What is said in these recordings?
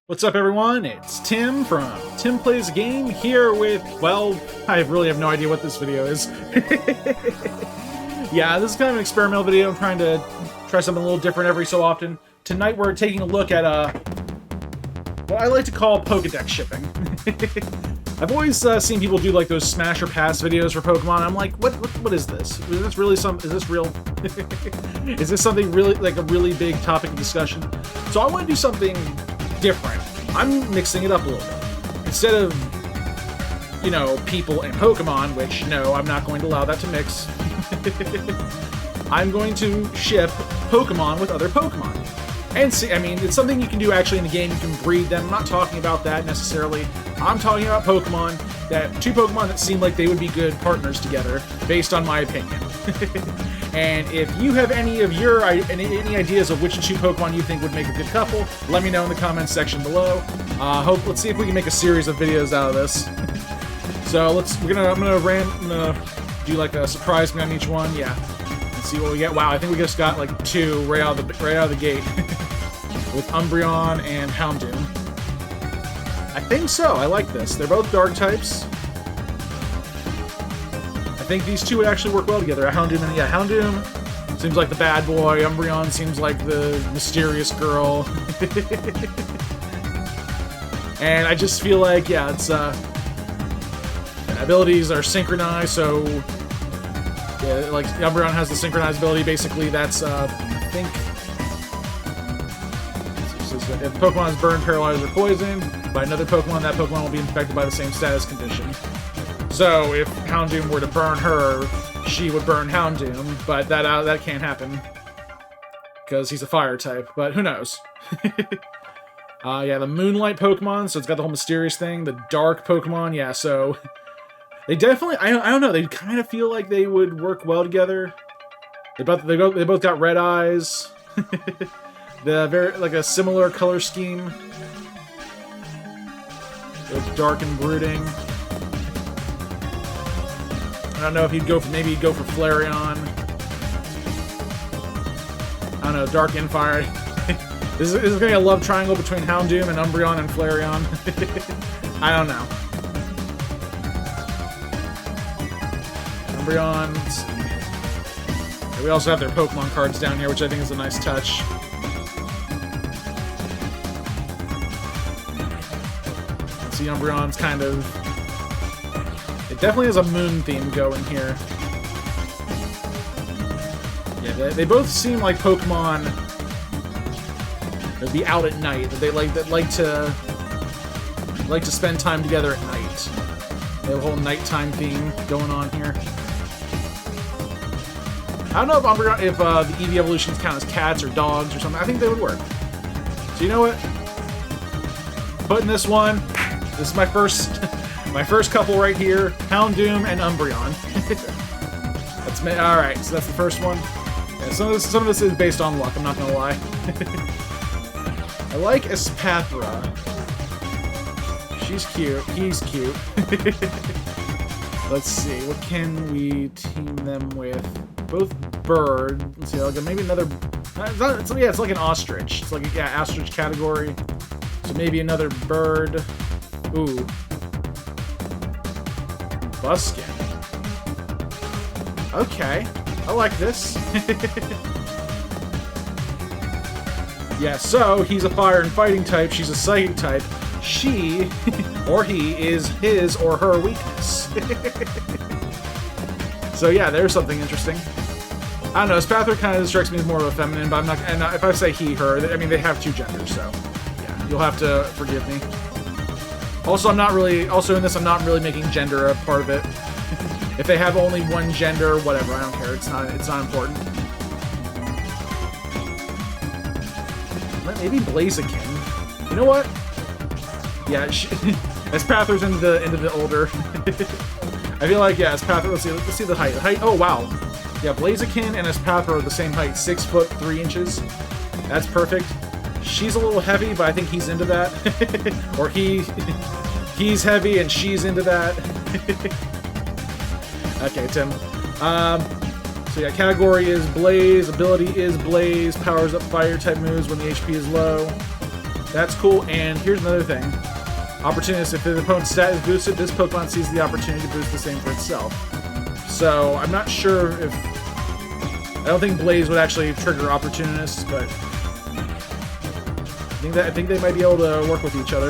What's up, everyone? It's Tim from TimPlaysAGame here with, well, I really have no idea what this video is. Yeah, this is kind of an experimental video. I'm trying to try something a little different every so often. Tonight we're taking a look at what I like to call Pokédex shipping. I've always seen people do like those smash or pass videos for Pokemon. I'm like, what is this? Is this really is this real? Is this something really, like a really big topic of discussion? So I want to do something different. I'm mixing it up a little bit. Instead of, you know, people and Pokemon, which, no, I'm not going to allow that to mix. I'm going to ship Pokemon with other Pokemon. And see, I mean, it's something you can do actually in the game. You can breed them. I'm not talking about that necessarily. I'm talking about Pokemon, two Pokemon that seem like they would be good partners together, based on my opinion. And if you have any of your any ideas of which two Pokemon you think would make a good couple, let me know in the comments section below. Let's see if we can make a series of videos out of this. So I'm gonna do like a surprise me on each one. Yeah, let's see what we get. Wow, I think we just got like two right out of the gate with Umbreon and Houndoom. I think so. I like this. They're both dark types. I think these two would actually work well together. Houndoom and Houndoom seems like the bad boy. Umbreon seems like the mysterious girl. And I just feel like, yeah, it's abilities are synchronized. So yeah, like Umbreon has the synchronized ability. Basically, that's I think if Pokemon is burned, paralyzed, or poisoned by another Pokemon, that Pokemon will be infected by the same status condition. So if Houndoom were to burn her, she would burn Houndoom, but that can't happen because he's a fire type. But who knows? Yeah, the Moonlight Pokemon, so it's got the whole mysterious thing. The Dark Pokemon, yeah. So they definitely, I don't know. They kind of feel like they would work well together. They both got red eyes. Like a similar color scheme. Both dark and brooding. I don't know if maybe he'd go for Flareon. I don't know, Dark and Fire. This is gonna be a love triangle between Houndoom and Umbreon and Flareon. I don't know. Umbreon. We also have their Pokemon cards down here, which I think is a nice touch. See, Umbreon's kind of... It definitely has a moon theme going here. Yeah, they both seem like Pokemon that be out at night. That like to spend time together at night. They have a whole nighttime theme going on here. I don't know if Umbreon, if the EV evolutions count as cats or dogs or something. I think they would work. So you know what? Putting this one. This is my first couple right here, Houndoom and Umbreon. All right, so that's the first one. Yeah, some of this is based on luck. I'm not gonna lie. I like Espathra. She's cute. He's cute. Let's see. What can we team them with? Both bird. Let's see. Like maybe another. It's like an ostrich. It's like a ostrich category. So maybe another bird. Ooh. Buskin. Okay. I like this. Yeah, so he's a fire and fighting type, she's a psychic type. She, or he, is his or her weakness. So yeah, there's something interesting. I don't know, Spathra kind of strikes me as more of a feminine, but I'm not, and if I say he, her, I mean, they have two genders, so yeah, you'll have to forgive me. Also, in this, I'm not really making gender a part of it. If they have only one gender, whatever, I don't care. It's not important. Maybe Blaziken. You know what? Yeah, Espathra's into the older. I feel like, yeah, Espathra. Let's see the height. Oh wow. Yeah, Blaziken and Espathra are the same height, 6 foot 3 inches. That's perfect. She's a little heavy, but I think he's into that. Or he's heavy and she's into that. Okay, Tim. So yeah, category is Blaze, ability is Blaze, powers up fire type moves when the HP is low. That's cool, and here's another thing. Opportunist, if the opponent's stat is boosted, this Pokemon sees the opportunity to boost the same for itself. So, I'm not sure if... I don't think Blaze would actually trigger Opportunists, but... I think they might be able to work with each other.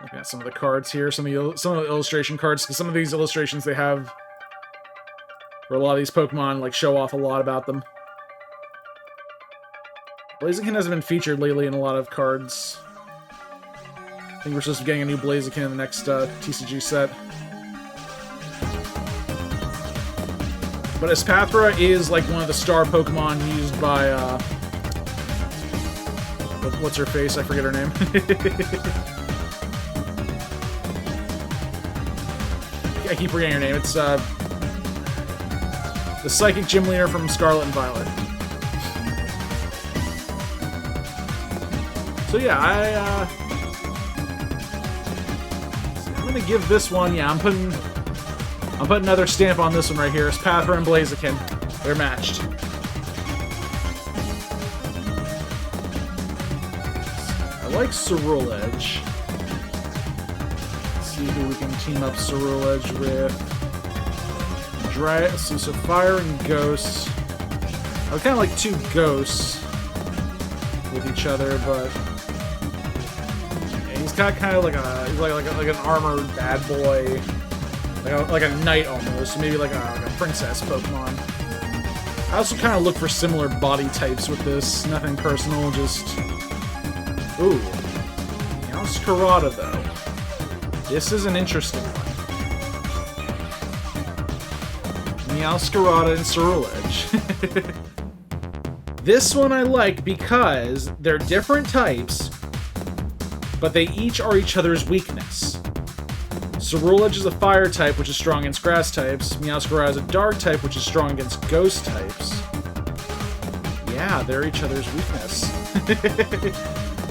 Looking at some of the cards here, some of the illustration cards, because some of these illustrations they have... where a lot of these Pokemon, like, show off a lot about them. Blaziken hasn't been featured lately in a lot of cards. I think we're supposed to be getting a new Blaziken in the next TCG set. But Espathra is, like, one of the star Pokemon used by, what's her face? I forget her name. I keep forgetting her name. It's, the Psychic Gym Leader from Scarlet and Violet. So yeah, I'm gonna give this one, yeah, I'm putting another stamp on this one right here. Espathra and Blaziken. They're matched. I like Ceruledge. Let's see who we can team up Ceruledge with. So Fire and Ghosts. I would kind of like two Ghosts with each other, but yeah, he's got kind of like an armored bad boy, like a knight almost, maybe like a princess Pokemon. I also kind of look for similar body types with this. Nothing personal, just ooh, Meowscarada though. This is an interesting one. Meowscarada and Ceruledge. This one I like because they're different types, but they each are each other's weakness. Ceruledge is a fire type, which is strong against grass types. Meowscarada is a dark type, which is strong against ghost types. Yeah, they're each other's weakness.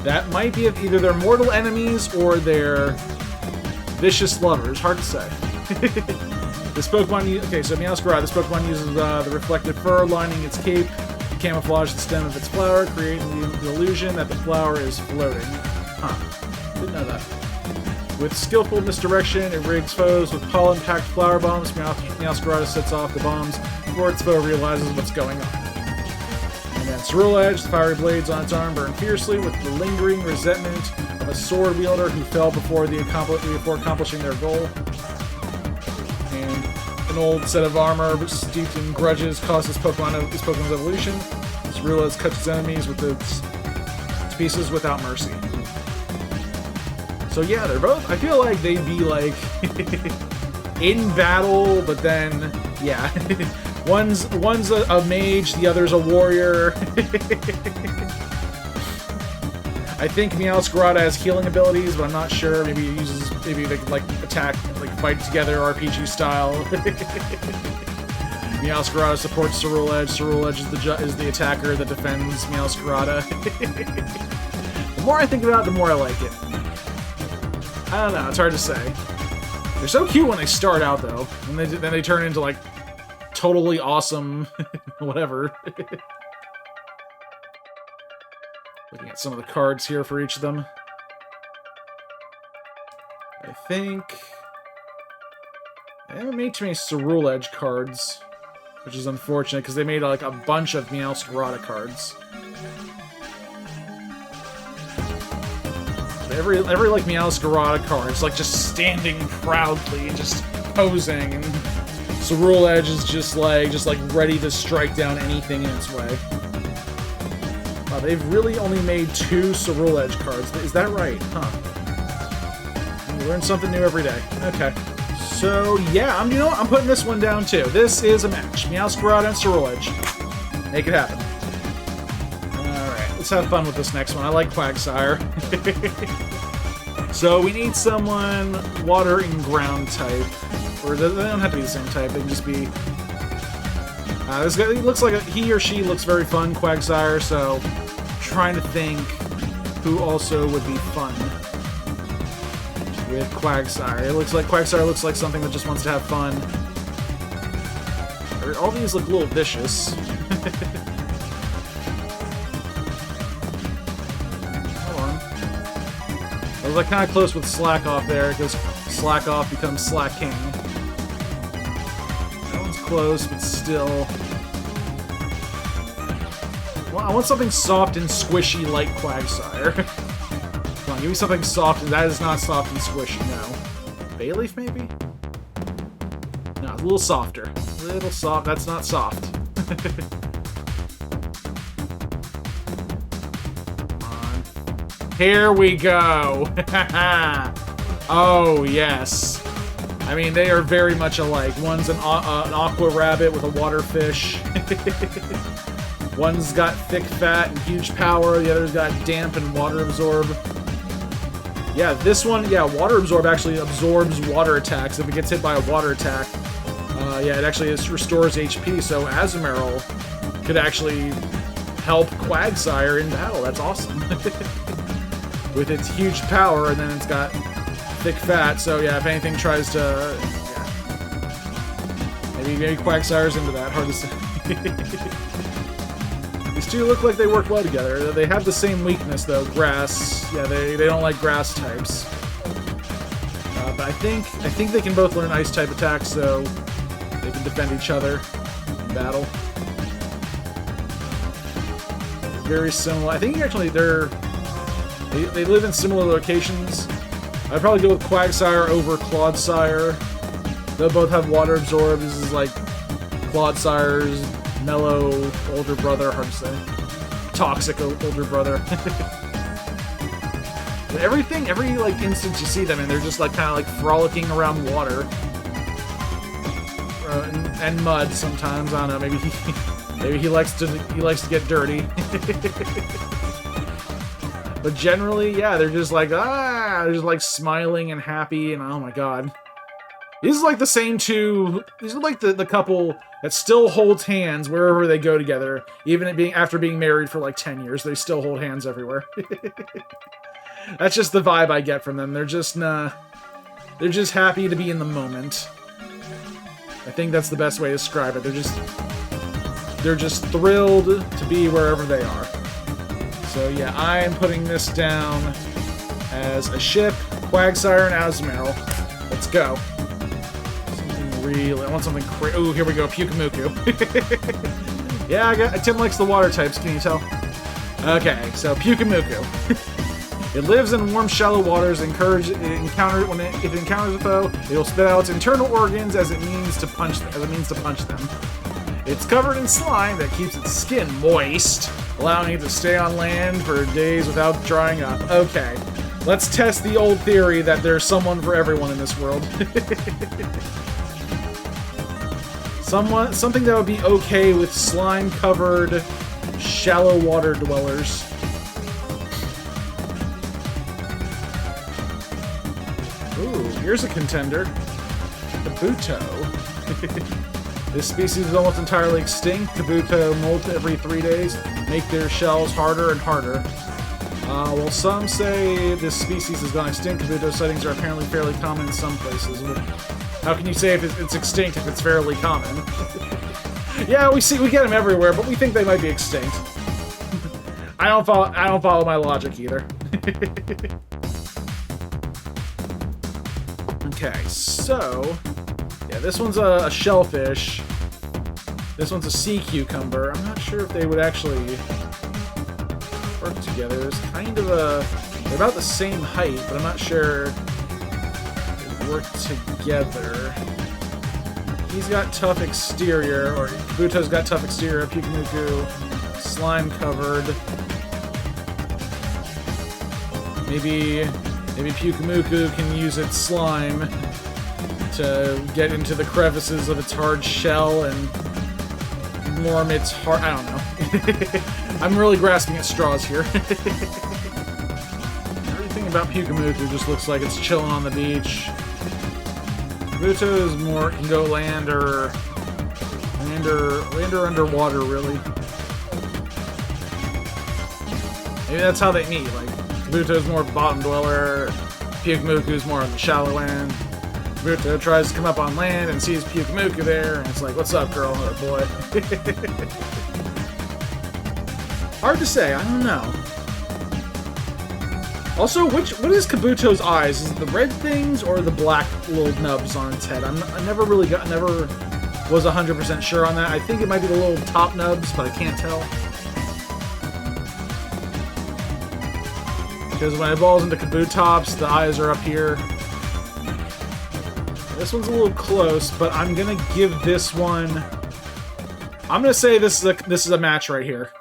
That might be if either they're mortal enemies or they're vicious lovers. Hard to say. This Pokemon... Okay, so Meowscarada, this Pokemon uses the reflective fur lining its cape to camouflage the stem of its flower, creating the illusion that the flower is floating. Huh. Didn't know that. With skillful misdirection, it rigs foes with pollen-packed flower bombs. Meowscarada sets off the bombs before its foe realizes what's going on. And then Ceruledge, the fiery blades on its arm burn fiercely with the lingering resentment of a sword wielder who fell before accomplishing their goal. And an old set of armor steeped in grudges causes Pokemon's evolution. Ceruledge cuts its enemies with its pieces without mercy. So yeah, they're both... I feel like they'd be like in battle, but then yeah, one's a mage, the other's a warrior. I think Meowscarada has healing abilities, but I'm not sure. Maybe they could like attack, like fight together, RPG style. Meowscarada supports Ceruledge. Ceruledge is the attacker that defends Meowscarada. The more I think about it, the more I like it. I don't know, it's hard to say. They're so cute when they start out, though. And then they turn into, like, totally awesome whatever. Looking at some of the cards here for each of them. I think... I haven't made too many Ceruledge cards, which is unfortunate, because they made, like, a bunch of Meowscarada cards. Every like Meowscarada card, it's like just standing proudly and just posing, and Ceruledge is just like ready to strike down anything in its way. Wow, they've really only made 2 Ceruledge cards. Is that right? Huh. We learn something new every day. Okay. So yeah, you know what? I'm putting this one down too. This is a match. Meowscarada and Ceruledge. Make it happen. Let's have fun with this next one. I like Quagsire. So we need someone water and ground type. Or they don't have to be the same type. They can just be... this guy looks like he or she looks very fun, Quagsire, so I'm trying to think who also would be fun with Quagsire. Quagsire looks like something that just wants to have fun. All these look a little vicious. Hold on. I was like kind of close with Slack Off there, because Slack Off becomes Slacking. That one's close, but still. Well, I want something soft and squishy like Quagsire. Come on, give me something soft, and that is not soft and squishy, no. Bayleaf, maybe? No, it's a little softer. A little soft. That's not soft. Come on. Here we go. Oh, yes. I mean, they are very much alike. One's an aqua rabbit with a water fish. One's got thick fat and huge power. The other's got damp and water absorb. Yeah, this one, yeah, water absorb actually absorbs water attacks. If it gets hit by a water attack, yeah, it actually restores HP. So Azumarill could actually help Quagsire in battle. That's awesome. With its huge power, and then it's got thick fat. So yeah, if anything tries to, yeah, maybe Quagsire's into that. Hard to say. These two look like they work well together. They have the same weakness, though. Grass. Yeah, they don't like grass types. But I think they can both learn ice type attacks, so they can defend each other in battle. Very similar. I think actually they live in similar locations. I'd probably go with Quagsire over Clodsire. They'll both have water absorb. This is like Clodsire's mellow older brother, hard to say. Toxic older brother. Every like instance you see them in, they're just like kind of like frolicking around water and mud sometimes. I don't know. Maybe he likes to get dirty. But generally, yeah, they're just like they're just like smiling and happy, and oh my god. These are like the same two. These are like the couple that still holds hands wherever they go together, even after being married for like 10 years. They still hold hands everywhere. That's just the vibe I get from them. They're just happy to be in the moment. I think that's the best way to describe it. They're just thrilled to be wherever they are. So yeah, I'm putting this down as a ship, Quagsire and Azumarill. Let's go. I want something crazy. Ooh, here we go, Pyukumuku. Yeah, Tim likes the water types, can you tell? Okay, so Pyukumuku. It lives in warm, shallow waters. If it encounters a foe, it will spit out its internal organs as it means to punch them. It's covered in slime that keeps its skin moist, allowing it to stay on land for days without drying up. Okay, let's test the old theory that there's someone for everyone in this world. Something that would be okay with slime-covered, shallow water dwellers. Ooh, here's a contender. Kabuto. This species is almost entirely extinct. Kabuto molt every 3 days, make their shells harder and harder. While some say this species has gone extinct, Kabuto sightings are apparently fairly common in some places. How can you say if it's extinct if it's fairly common? Yeah, we get them everywhere, but we think they might be extinct. I don't follow my logic either. Okay, so yeah, this one's a shellfish. This one's a sea cucumber. I'm not sure if they would actually work together. There's kind of they're about the same height, but I'm not sure they work together. He's got tough exterior, or Kabuto's got tough exterior. Pyukumuku, slime covered. Maybe Pyukumuku can use its slime to get into the crevices of its hard shell and warm its heart. I don't know. I'm really grasping at straws here. Everything about Pyukumuku just looks like it's chilling on the beach. Kabuto is more can go land or underwater, really. Maybe that's how they meet. Like Kabuto's more bottom dweller, Pyukumuku's more on the shallow end. Kabuto tries to come up on land and sees Pyukumuku there, and it's like, what's up, girl or boy? Hard to say, I don't know. Also, what is Kabuto's eyes? Is it the red things or the black little nubs on its head? I never was 100% sure on that. I think it might be the little top nubs, but I can't tell. Because when it evolves into Kabutops, the eyes are up here. This one's a little close, but I'm gonna give this one. I'm gonna say this is a match right here.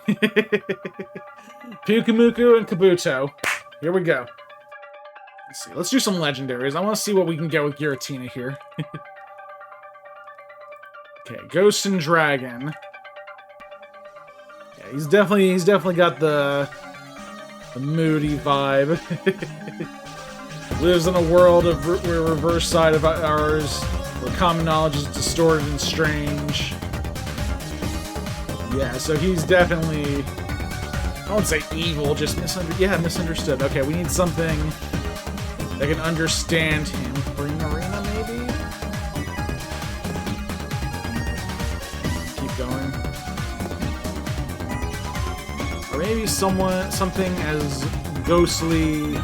Pyukumuku and Kabuto. Here we go. Let's see. Let's do some legendaries. I want to see what we can get with Giratina here. Okay, Ghost and Dragon. Yeah, he's definitely got the moody vibe. Lives in a world of reverse side of ours, where common knowledge is distorted and strange. Yeah, so he's definitely, I won't say evil, just misunderstood. Okay, we need something that can understand him. Arena, maybe? Keep going. Or maybe something as ghostly.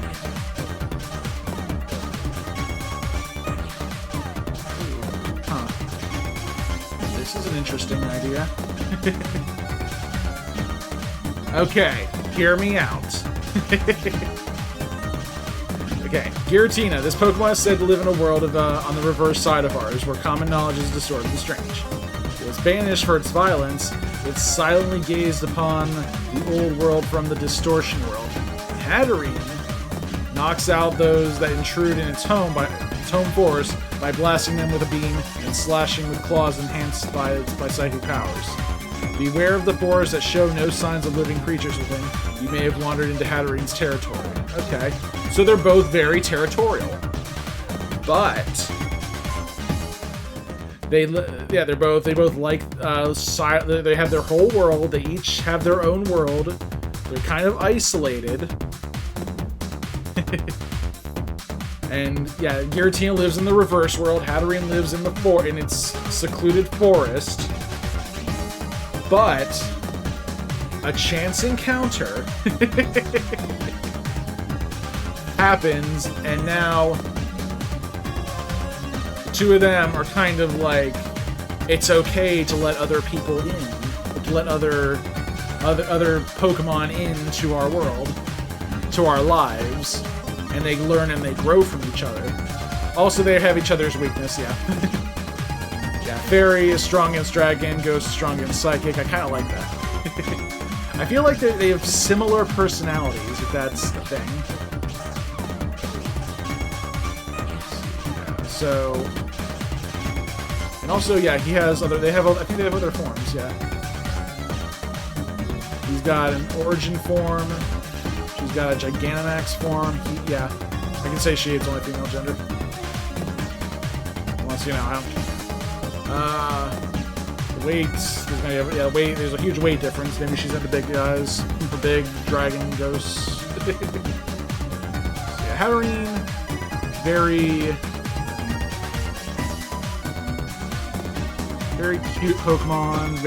This is an interesting idea. Okay, hear me out. Okay, Giratina. This Pokemon is said to live in a world on the reverse side of ours, where common knowledge is distorted and strange. It was banished for its violence. It silently gazed upon the old world from the distortion world. Hatterene knocks out those that intrude in its home forest by blasting them with a beam and slashing with claws enhanced by psychic powers. Beware of the forest that show no signs of living creatures within. You may have wandered into Hatterene's territory. Okay, so they're both very territorial, but they both like they have their whole world. They each have their own world. They're kind of isolated. And yeah, Giratina lives in the reverse world. Hatterene lives in in its secluded forest. But a chance encounter happens, and now the two of them are kind of like, it's okay to let other people in, to let other Pokemon into our world, to our lives, and they learn and they grow from each other. Also, they have each other's weakness, yeah. Yeah, Fairy is strong against Dragon, Ghost is strong against Psychic. I kind of like that. I feel like they have similar personalities, if that's the thing. Yeah, so, and also, yeah, he has other. I think they have other forms. Yeah, he's got an Origin form. She's got a Gigantamax form. I can say she's only female gender. Unless, I don't care. Weights. There's a huge weight difference. Maybe she's into big guys. The big dragon ghosts. Yeah, Hatterene, very cute Pokemon.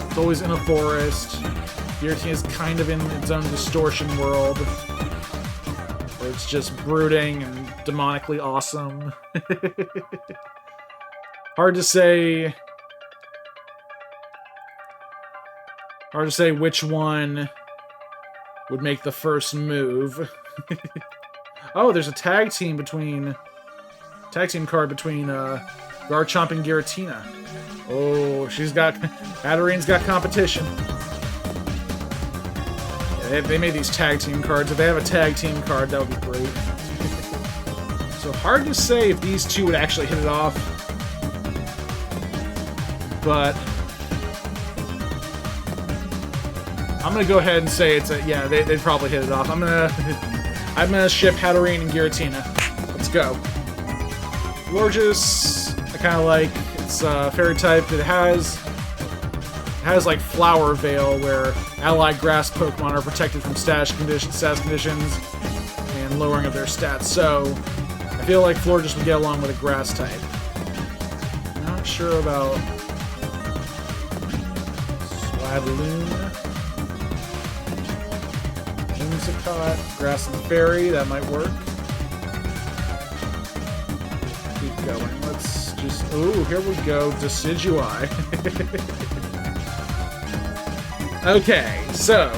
It's always in a forest. Giratina is kind of in its own distortion world, where it's just brooding and demonically awesome. Hard to say which one would make the first move. Oh, there's a tag team card between Garchomp and Giratina. Oh, Hatterene's got competition. Yeah, they made these tag team cards. If they have a tag team card, that would be great. So hard to say if these two would actually hit it off. But I'm gonna go ahead and say they'd probably hit it off. I'm gonna ship Hatterene and Giratina. Let's go. Lorges, I kind of like. It's fairy type. It has like Flower Veil, where allied grass Pokemon are protected from status conditions and lowering of their stats. So I feel like Florges would get along with a grass type. Not sure about Swadloon. Whimsicott, Grass and Fairy, that might work. Keep going. Let's just... Ooh, here we go. Decidueye. Okay, so...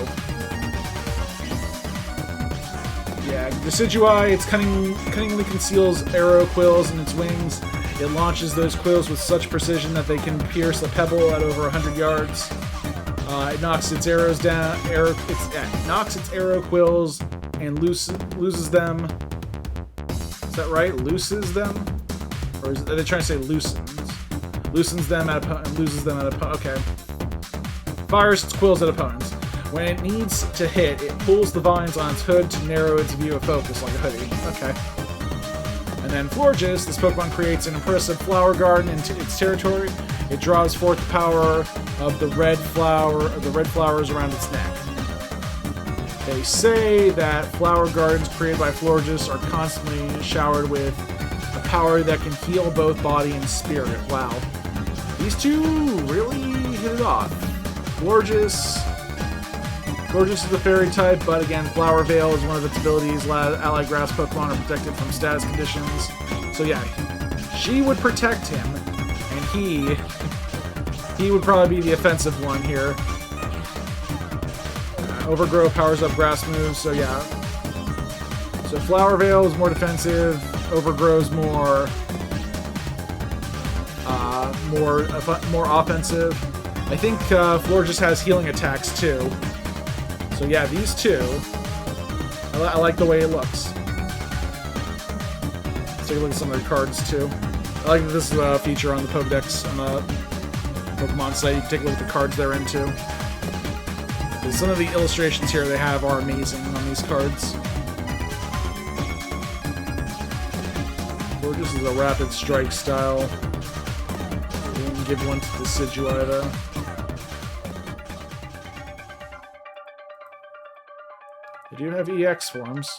Yeah, Decidueye, it cunningly conceals arrow quills in its wings. It launches those quills with such precision that they can pierce a pebble at over 100 yards. It knocks its arrows down. It knocks its arrow quills and loses them. Is that right? Looses them, or are they trying to say loosens? Loosens them at and loses them at okay. Fires its quills at opponents. When it needs to hit, it pulls the vines on its hood to narrow its view of focus, like a hoodie. Okay. And then Florges, this Pokemon creates an impressive flower garden into its territory. It draws forth the power of the red flowers around its neck. They say that flower gardens created by Florges are constantly showered with a power that can heal both body and spirit. Wow. These two really hit it off. Florges is the fairy type, but again, Flower Veil is one of its abilities. Allied grass Pokemon are protected from status conditions. So yeah, she would protect him, and he would probably be the offensive one here. Overgrow powers up grass moves, so yeah. So Flower Veil is more defensive, Overgrow's more offensive. I think Florges has healing attacks too. So yeah, these two, I like the way it looks. Let's take a look at some of their cards too. I like that this is a feature on the Pokédex on the Pokemon site. You can take a look at the cards they're into. Some of the illustrations here they have are amazing on these cards. Florges is a rapid strike style. We didn't give one to Decidueye though. They do have EX forms.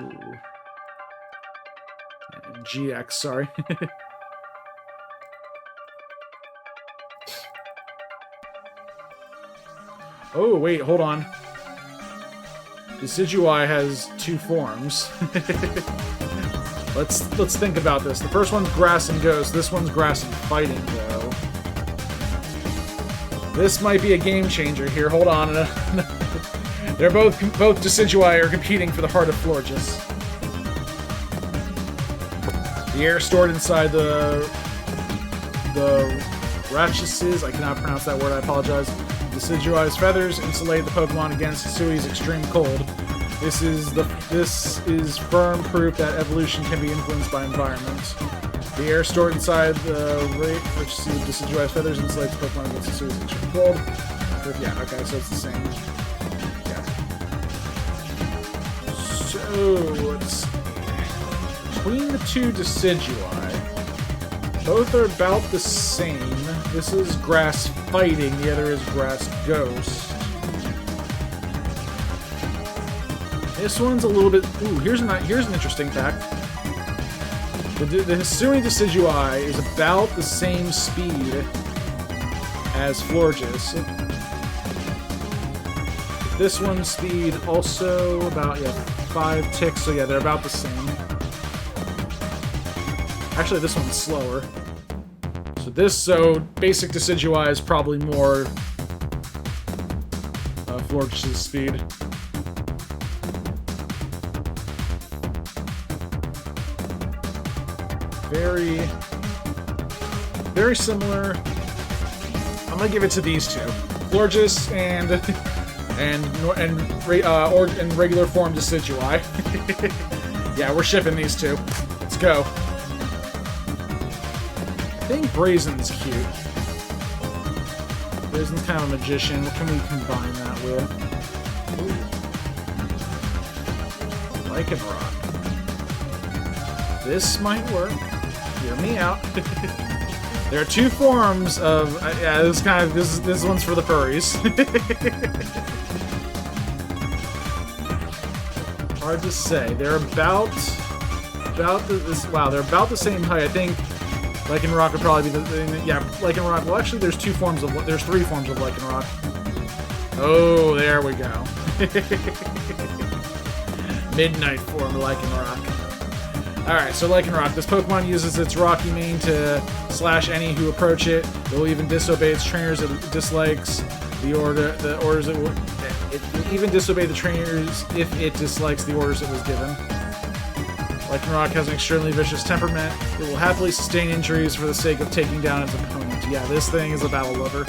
Ooh. And GX, sorry. Oh, wait, hold on. Decidueye has two forms. Let's think about this. The first one's Grass and Ghost. This one's Grass and Fighting, though. This might be a game changer here. Hold on. They're both Decidueye are competing for the heart of Florges. The air stored inside the Ratchases, I cannot pronounce that word, I apologize. Decidueye's feathers insulate the Pokemon against Hisui's extreme cold. This is firm proof that evolution can be influenced by environment. The air stored inside the Decidueye's feathers insulates the Pokemon against Hisui's extreme cold. Yeah, okay, so it's the same. Yeah. So, let's see. Between the two Decidueye, both are about the same. This is Grass Fighting, the other is Grass Ghost. This one's a little bit... Ooh, here's an interesting fact. The Hisui Decidueye is about the same speed as Florges. This one's speed also about, 5 ticks, so yeah, they're about the same. Actually, this one's slower. So basic Decidueye is probably more Florges' speed. Very, very similar. I'm gonna give it to these two, Florges and regular form Decidueye. Yeah, we're shipping these two. Let's go. I think Brazen's cute. Brazen's kind of a magician. What can we combine that with? Lycanroc. This might work. Hear me out. There are two forms of... yeah, this one's for the furries. Hard to say. They're about they're about the same height. I think Lycanroc would probably be Lycanroc. Well, actually, there's three forms of Lycanroc. Oh, there we go. Midnight form Lycanroc. Alright, so Lycanroc. This Pokemon uses its Rocky Mane to slash any who approach it. It will even disobey its trainers it dislikes. It will even disobey the trainers if it dislikes the orders it was given. Lycanroc has an extremely vicious temperament. It will happily sustain injuries for the sake of taking down its opponent. Yeah, this thing is a battle lover.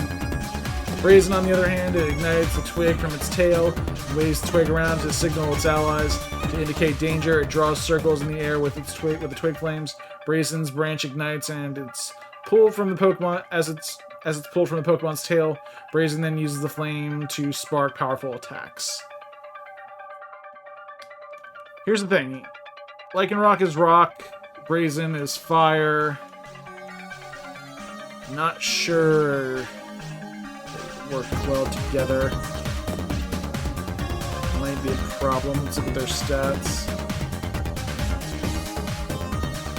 Brazen, on the other hand, it ignites a twig from its tail, waves the twig around to signal its allies. To indicate danger, it draws circles in the air with its twig with the twig flames. Brazen's branch ignites and it's pulled from the Pokemon as it's pulled from the Pokemon's tail. Brazen then uses the flame to spark powerful attacks. Here's the thing. Lycanroc is rock, Brazen is fire. Not sure they work well together. Might be a problem. Let's look at their stats.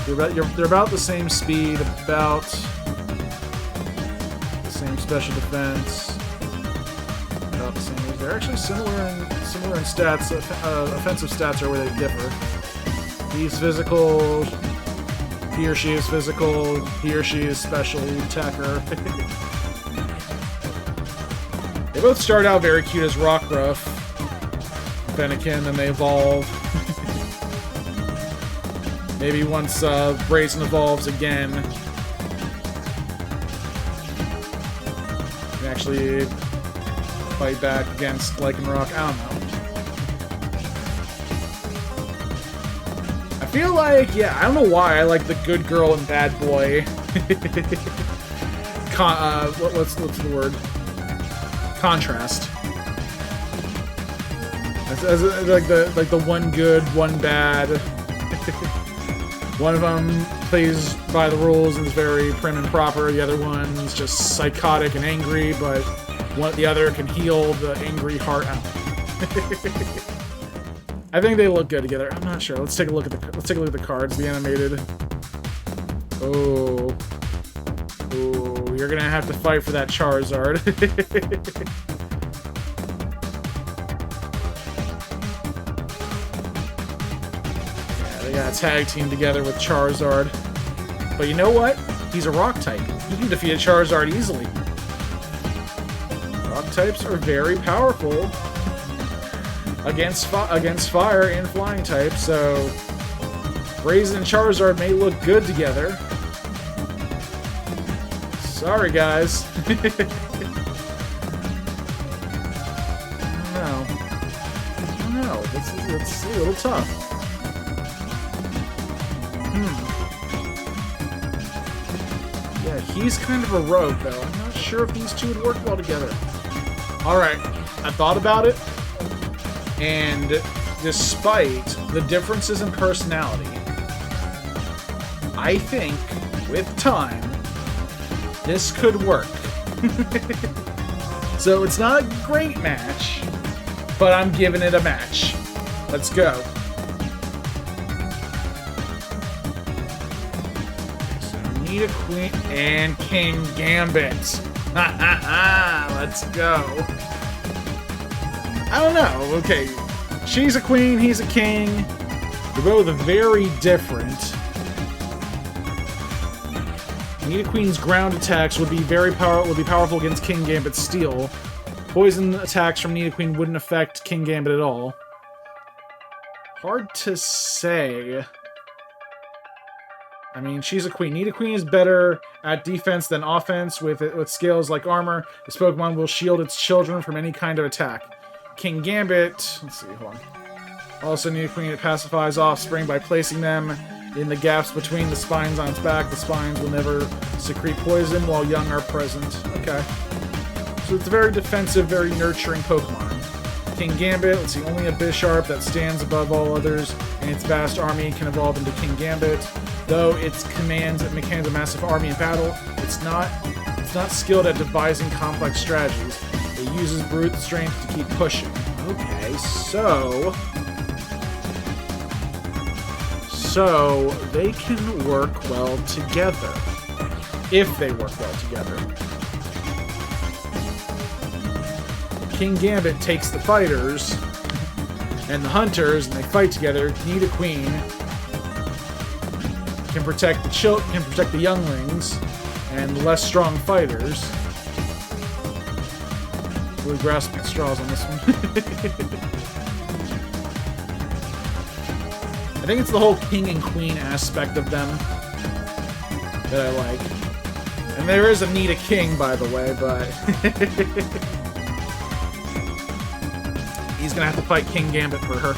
They're about the same speed, about the same special defense, about the same. They're actually similar in stats. Offensive stats are where they differ. He's physical. He or she is physical. He or she is special attacker. They both start out very cute as Rockruff, Fennekin, then they evolve. Maybe once Brazen evolves again, you can actually fight back against Lycanroc. I don't know. I feel like, I don't know why I like the good girl and bad boy. What's the word? Contrast. As like the one good, one bad. One of them plays by the rules and is very prim and proper. The other one's just psychotic and angry, but the other can heal the angry heart. I think they look good together. I'm not sure. Let's take a look at the cards. The animated. Oh, you're gonna have to fight for that Charizard. They got a tag team together with Charizard. But you know what? He's a rock type. He can defeat a Charizard easily. Rock types are very powerful against fire and flying types, so Brazen and Charizard may look good together. Sorry, guys. I don't know. It's a little tough. Yeah, he's kind of a rogue, though. I'm not sure if these two would work well together. Alright, I thought about it, and despite the differences in personality, I think, with time, this could work. So it's not a great match, but I'm giving it a match. Let's go. Queen and King Gambit. Ha ha ha! Let's go. I don't know. Okay, she's a queen, he's a king. They're both very different. Nidoqueen's ground attacks would be powerful against King Gambit's steel. Poison attacks from Nidoqueen wouldn't affect King Gambit at all. Hard to say. I mean, she's a queen. Nidoqueen is better at defense than offense. With skills like armor, this Pokemon will shield its children from any kind of attack. King Gambit... Let's see, hold on. Also, Nidoqueen, it pacifies offspring by placing them in the gaps between the spines on its back. The spines will never secrete poison while young are present. Okay. So it's a very defensive, very nurturing Pokemon. King Gambit, let's see, only a Bisharp that stands above all others in its vast army can evolve into King Gambit. Though it commands a massive army in battle, it's not skilled at devising complex strategies. It uses brute strength to keep pushing. Okay, so So they can work well together. If they work well together. King Gambit takes the fighters and the hunters, and they fight together. Nidoqueen can protect the can protect the younglings and the less strong fighters. Really grasping at straws on this one. I think it's the whole king and queen aspect of them that I like. And there is a Nidoking, by the way, but he's gonna have to fight King Gambit for her.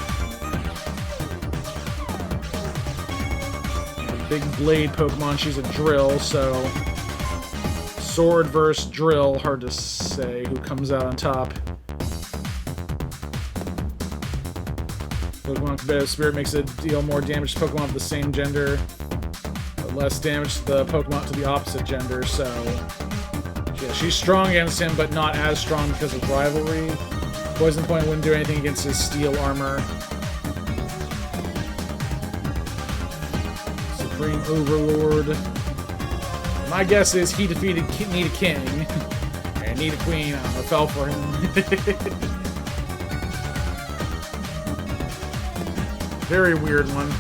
Big blade Pokemon, she's a drill, so sword versus drill, hard to say who comes out on top. Pokemon Competitive Spirit makes it deal more damage to Pokemon of the same gender, but less damage to the Pokemon to the opposite gender, so yeah, she's strong against him, but not as strong because of rivalry. Poison Point wouldn't do anything against his steel armor. Supreme Overlord. My guess is he defeated Nidoking, and Nidoqueen, I don't know, fell for him. Very weird one.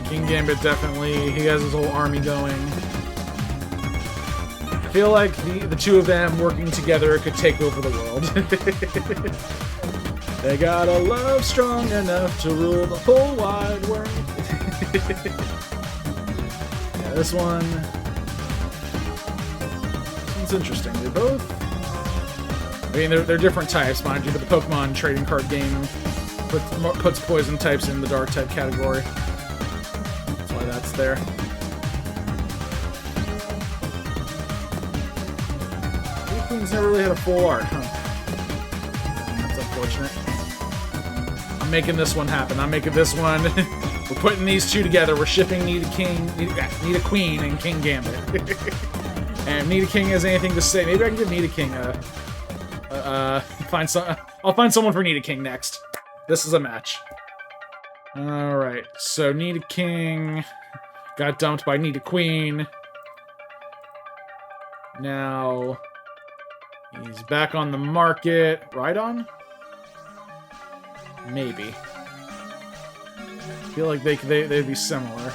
King Gambit definitely, he has his whole army going. I feel like the two of them working together could take over the world. They got a love strong enough to rule the whole wide world. Yeah, this one's interesting. They're both... I mean, they're different types, mind you, but the Pokemon trading card game puts poison types in the dark type category. That's why that's there. Queen's never really had a full art, huh? That's unfortunate. I'm making this one happen. I'm making this one. We're putting these two together. We're shipping Nidoqueen and King Gambit. And if Nidoking has anything to say, maybe I can give Nidoking I'll find someone for Nidoking next. This is a match. Alright, so Nidoking got dumped by Nidoqueen. Now he's back on the market. Rhydon? Maybe. I feel like they'd be similar.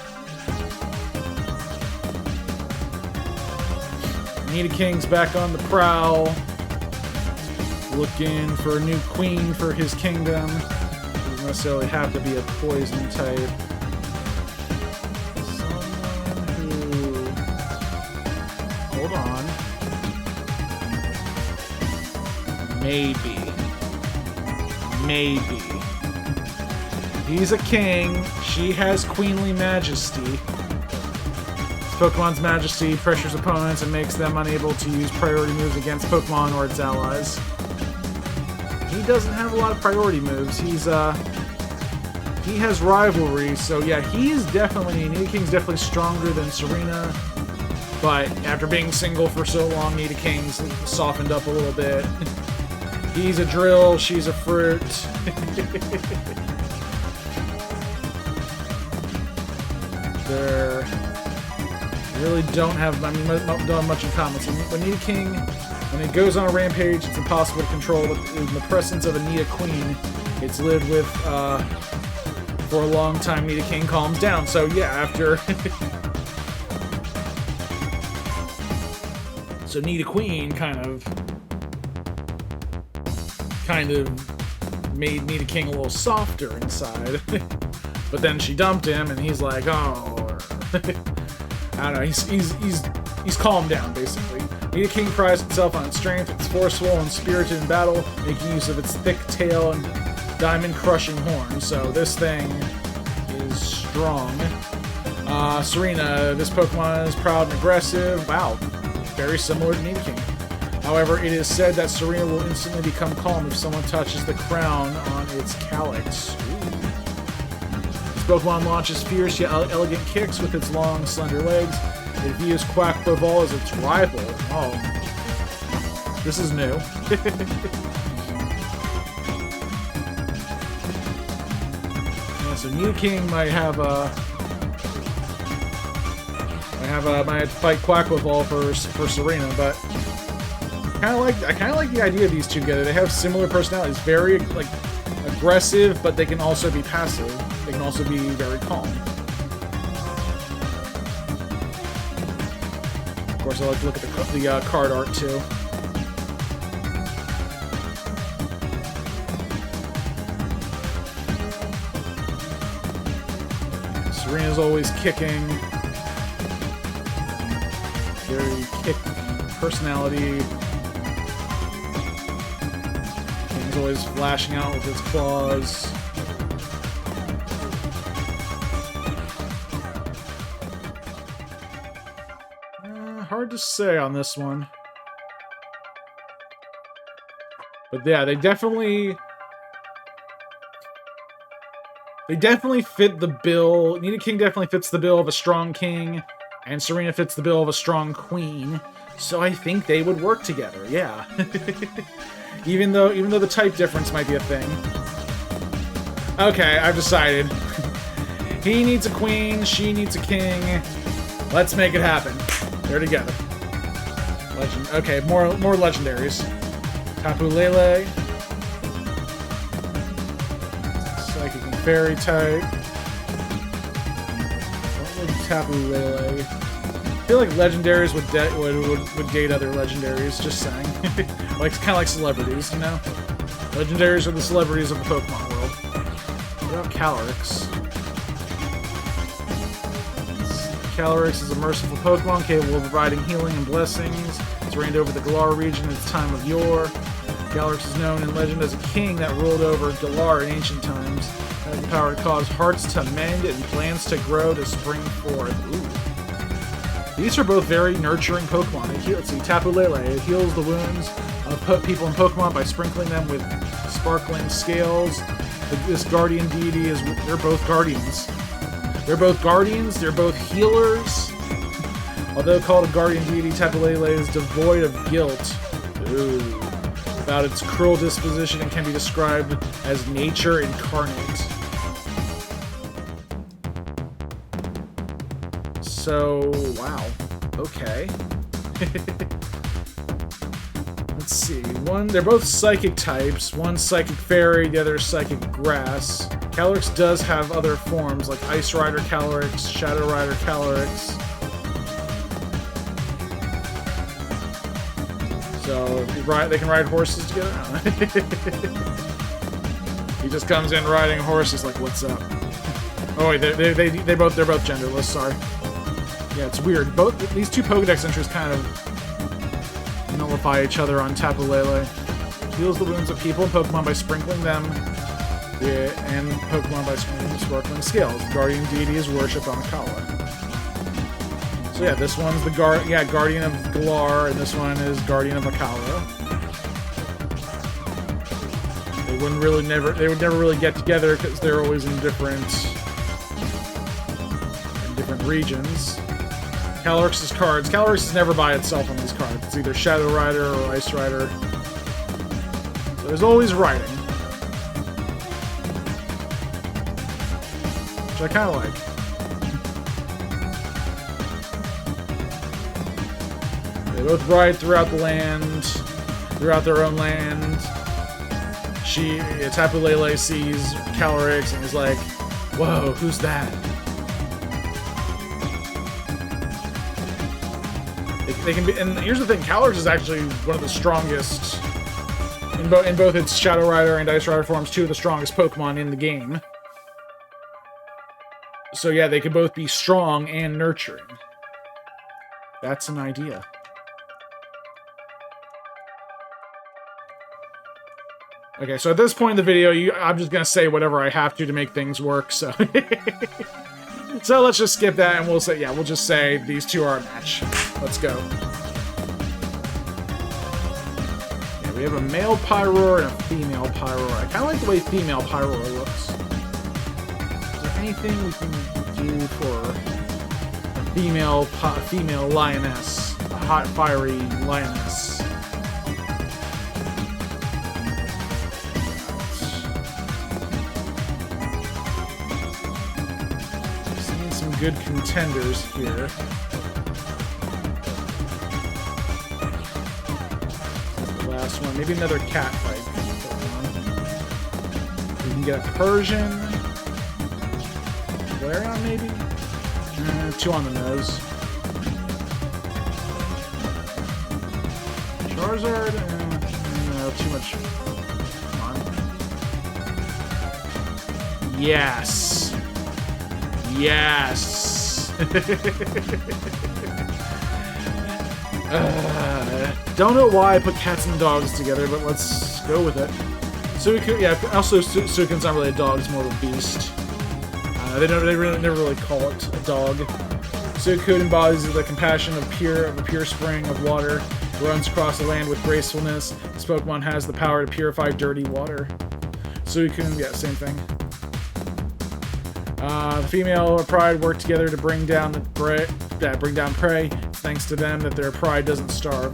Nidoking's back on the prowl. Looking for a new queen for his kingdom. Doesn't necessarily have to be a poison type. Someone who... Hold on. Maybe. He's a king. She has queenly majesty. Pokemon's majesty pressures opponents and makes them unable to use priority moves against Pokemon or its allies. He doesn't have a lot of priority moves. He has rivalry, so yeah, Nidoking's definitely stronger than Serena. But after being single for so long, Nidoking's softened up a little bit. He's a drill, she's a fruit. They're really don't have much in common. So when Nidoking, when it goes on a rampage, it's impossible to control. In the presence of a Nidoqueen, it's lived with for a long time. Nidoking calms down. So yeah, after so Nidoqueen kind of made Nidoking a little softer inside. But then she dumped him, and he's like, oh. I don't know, he's calmed down, basically. Nidoking prides itself on its strength. It's forceful and spirited in battle, making use of its thick tail and diamond-crushing horns. So this thing is strong. Serena, this Pokemon is proud and aggressive. Wow, very similar to Nidoking. However, it is said that Serena will instantly become calm if someone touches the crown on its calyx. Pokemon launches fierce yet elegant kicks with its long, slender legs. It views Quackball as its rival. Oh. This is new. Yeah, so Nidoking might have might have to fight Quaquaval for Serena, but I kind of like the idea of these two together. They have similar personalities, very like aggressive, but they can also be passive. They can also be very calm. Of course, I like to look at the card art too. Serena's always kicking. Very kick personality. King's always flashing out with his claws. Hard to say on this one. But yeah, they definitely fit the bill. Nidoking definitely fits the bill of a strong king, and Serena fits the bill of a strong queen. So I think they would work together. Yeah. even though the type difference might be a thing. Okay, I've decided. He needs a queen, she needs a king. Let's make it happen. They're together. Legend. Okay, more legendaries. Tapu Lele. Psychic and Fairy type. Don't like Tapu Lele. I feel like legendaries would date other legendaries. Just saying. Like kind of like celebrities, you know. Legendaries are the celebrities of the Pokemon world. What about Calyrex? Calyrex is a merciful Pokemon capable of providing healing and blessings. It's reigned over the Galar region in its time of yore. Calyrex is known in legend as a king that ruled over Galar in ancient times. It has the power to cause hearts to mend and plants to grow to spring forth. Ooh. These are both very nurturing Pokemon. Let's see, Tapu Lele. It heals the wounds of people in Pokemon by sprinkling them with sparkling scales. This guardian deity they're both guardians. They're both guardians, they're both healers. Although called a guardian deity, Tapu Lele is devoid of guilt. Ooh. About its cruel disposition and can be described as nature incarnate. So, wow. Okay. Let's see. They're both psychic types. One's psychic fairy, the other is psychic grass. Calyrex does have other forms, like Ice Rider Calyrex, Shadow Rider Calyrex. So, they can ride horses together? He just comes in riding horses like, what's up? Oh wait, they're both genderless, sorry. Yeah, it's weird. These two Pokedex entries kind of nullify each other on Tapu Lele. Heals the wounds of people and Pokemon by sprinkling them. And Pokemon by sparkling scales. Guardian deity is worshipped on Kala. So yeah, this one's the Guardian of Galar, and this one is Guardian of Akala. They would never really get together because they're always in different regions. Calyrex's cards. Calyrex is never by itself on these cards. It's either Shadow Rider or Ice Rider. So there's always writing. Which I kind of like. They both ride throughout the land, throughout their own land. Tapu Lele sees Calyrex and is like, whoa, who's that? They can be, and here's the thing, Calyrex is actually one of the strongest, in both its Shadow Rider and Ice Rider forms, two of the strongest Pokemon in the game. So yeah, they could both be strong and nurturing. That's an idea. Okay, so at this point in the video, I'm just gonna say whatever I have to make things work, so... So let's just skip that, and we'll just say these two are a match. Let's go. Yeah, we have a male Pyroar and a female Pyroar. I kind of like the way female Pyroar looks. Is there anything we can do for a female lioness? A hot, fiery lioness? good contenders here. The last one. Maybe another cat fight. We can get a Persian. Flareon, maybe? 2 on the nose. Charizard? No, too much. Come on. Yes! Yes! Don't know why I put cats and dogs together, but let's go with it. Suicune, yeah, also Suicune's not really a dog, it's more of a beast. They never really call it a dog. Suicune embodies the compassion of a pure spring of water. It runs across the land with gracefulness. This Pokemon has the power to purify dirty water. Suicune, yeah, same thing. The female pride work together to bring down prey. Thanks to them that their pride doesn't starve.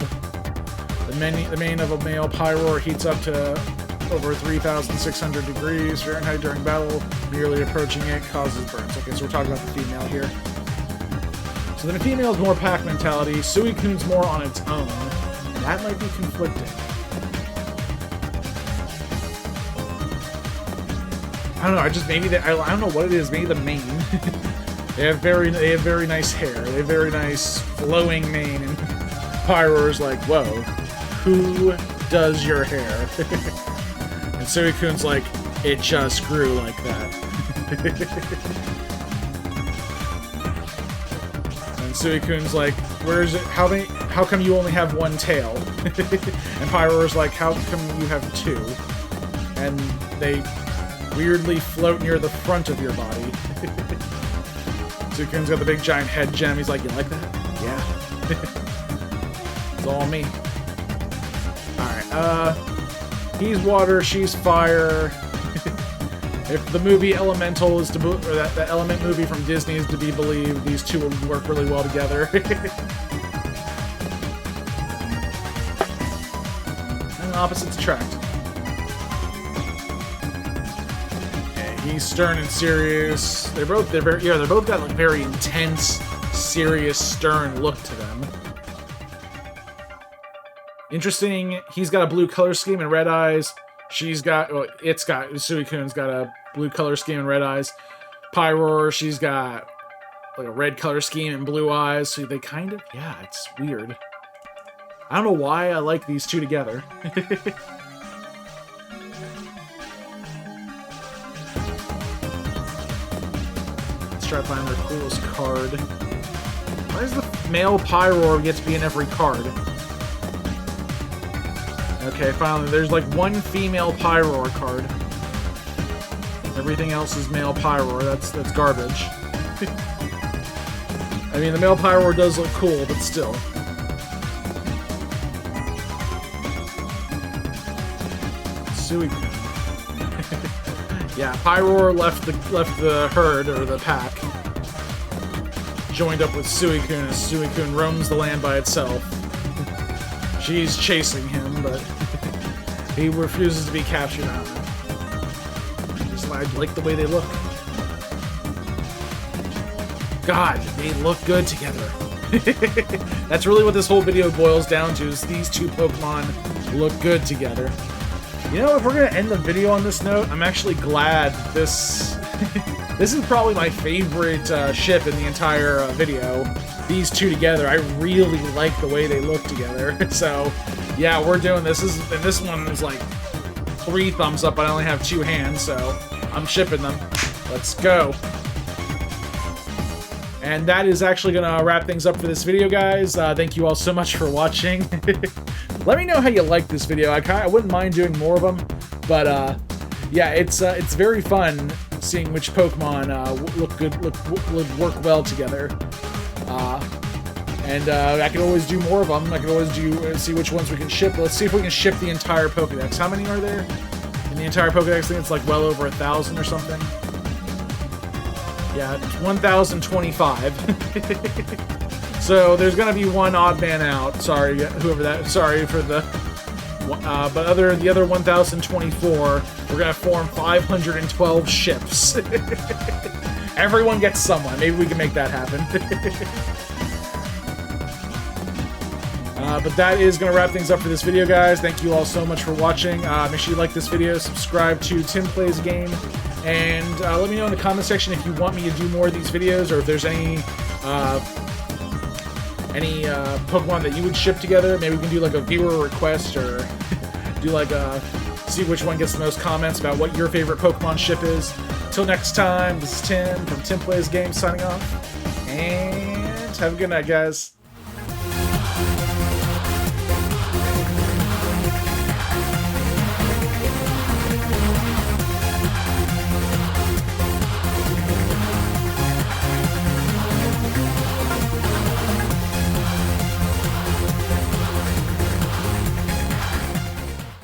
The mane of a male Pyroar heats up to over 3,600 degrees Fahrenheit during battle. Merely approaching it causes burns. Okay, so we're talking about the female here. So then the female's more pack mentality. Suicune's more on its own. That might be conflicting. I don't know. I don't know what it is. Maybe the mane. They have very nice hair. They have very nice flowing mane. And Pyroar's like, whoa, who does your hair? And Suicune's like, it just grew like that. And Suicune's like, where is it? How come you only have one tail? And Pyroar's like, how come you have 2? And they weirdly float near the front of your body. Suicune's got the big giant head gem. He's like, you like that? Yeah. It's all me. Alright, he's water, she's fire. If the movie Elemental is to or that Element movie from Disney is to be believed, these two will work really well together. And opposites attract. Yeah, he's stern and serious. They're both got like very intense, serious, stern look to them. Interesting, he's got a blue color scheme and red eyes. Suicune's got a blue color scheme and red eyes. Pyroar, she's got like a red color scheme and blue eyes. So they kind of, yeah, it's weird. I don't know why I like these two together. Let's try to find their coolest card. Why does the male Pyroar get to be in every card? Okay, finally, there's like one female Pyroar card. Everything else is male Pyroar. That's garbage. I mean, the male Pyroar does look cool, but still. Suicune. Yeah, Pyroar left the herd or the pack. Joined up with Suicune as Suicune roams the land by itself. She's chasing him, but he refuses to be captured on it. I like the way they look. God, they look good together. That's really what this whole video boils down to, is these two Pokemon look good together. You know, if we're going to end the video on this note, I'm actually glad this... This is probably my favorite ship in the entire video. These two together, I really like the way they look together. So, yeah, we're doing this. And this one is like 3 thumbs up, but I only have 2 hands, so I'm shipping them. Let's go. And that is actually going to wrap things up for this video, guys. Thank you all so much for watching. Let me know how you like this video. I wouldn't mind doing more of them, but yeah, it's very fun seeing which Pokemon would work well together. And I can always do more of them. I can always see which ones we can ship. Let's see if we can ship the entire Pokédex. How many are there in the entire Pokédex? I think it's like well over 1,000 or something. Yeah, 1,025. So there's gonna be one odd man out. Sorry, whoever that. Sorry for the. But the other 1,024, we're gonna form 512 ships. Everyone gets someone. Maybe we can make that happen. But that is going to wrap things up for this video, guys. Thank you all so much for watching. Make sure you like this video, subscribe to TimPlaysAGame, and let me know in the comment section if you want me to do more of these videos, or if there's any Pokemon that you would ship together. Maybe we can do like a viewer request, or do like see which one gets the most comments about what your favorite Pokemon ship is. Till next time, this is Tim from TimPlaysAGame signing off, and have a good night, guys.